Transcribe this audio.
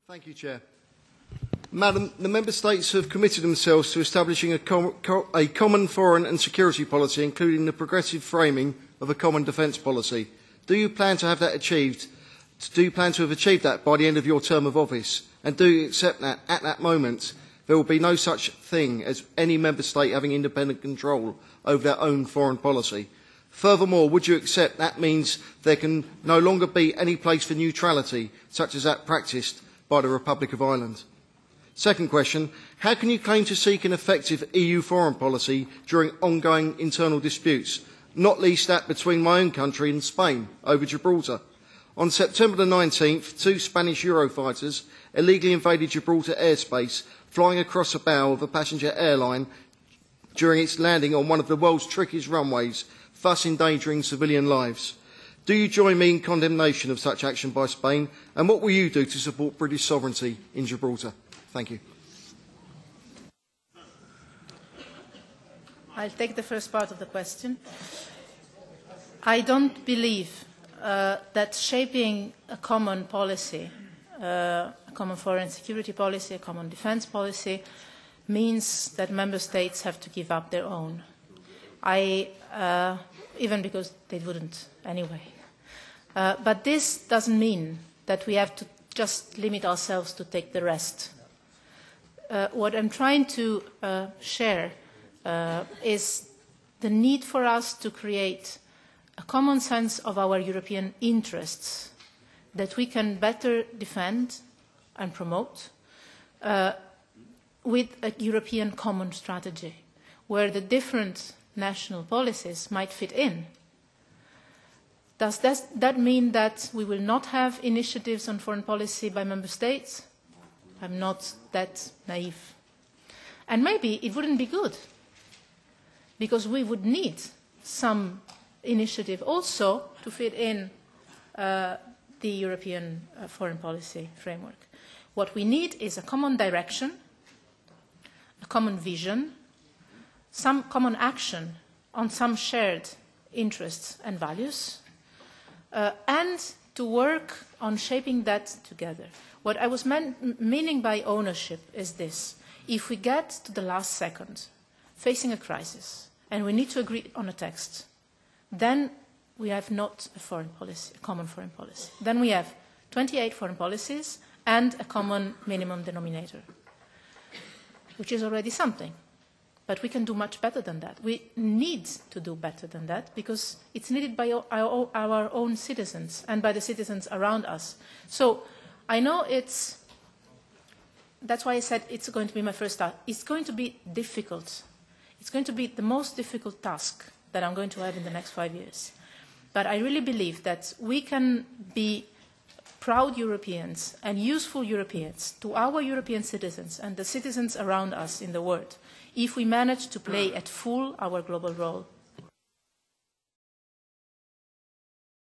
Thank you, Chair. Madam, the Member States have committed themselves to establishing a common foreign and security policy, including the progressive framing of a common defence policy. Do you plan to have that achieved? Do you plan to have achieved that by the end of your term of office? And do you accept that at that moment there will be no such thing as any Member State having independent control over their own foreign policy? Furthermore, would you accept that means there can no longer be any place for neutrality, such as that practised by the Republic of Ireland? Second question, how can you claim to seek an effective EU foreign policy during ongoing internal disputes, not least that between my own country and Spain over Gibraltar? On September the 19th, 2 Spanish Eurofighters illegally invaded Gibraltar airspace, flying across the bow of a passenger airline during its landing on one of the world's trickiest runways, thus endangering civilian lives. Do you join me in condemnation of such action by Spain, and what will you do to support British sovereignty in Gibraltar? Thank you. I'll take the first part of the question. I don't believe that shaping a common policy, a common foreign security policy, a common defence policy, means that member states have to give up their own. Even because they wouldn't anyway. But this doesn't mean that we have to just limit ourselves to take the rest. What I'm trying to share is the need for us to create a common sense of our European interests that we can better defend and promote with a European common strategy where the different national policies might fit in. Does that mean that we will not have initiatives on foreign policy by member states? I'm not that naive. And maybe it wouldn't be good, because we would need some initiative also to fit in the European foreign policy framework. What we need is a common direction, a common vision, some common action on some shared interests and values, and to work on shaping that together. What I was meaning by ownership is this. If we get to the last second, facing a crisis, and we need to agree on a text, then we have not a foreign policy, a common foreign policy. Then we have 28 foreign policies and a common minimum denominator, which is already something. But we can do much better than that. We need to do better than that because it's needed by our own citizens and by the citizens around us. So I know that's why I said it's going to be my first task. It's going to be difficult. It's going to be the most difficult task that I'm going to have in the next 5 years. But I really believe that we can be proud Europeans and useful Europeans to our European citizens and the citizens around us in the world if we manage to play at full our global role.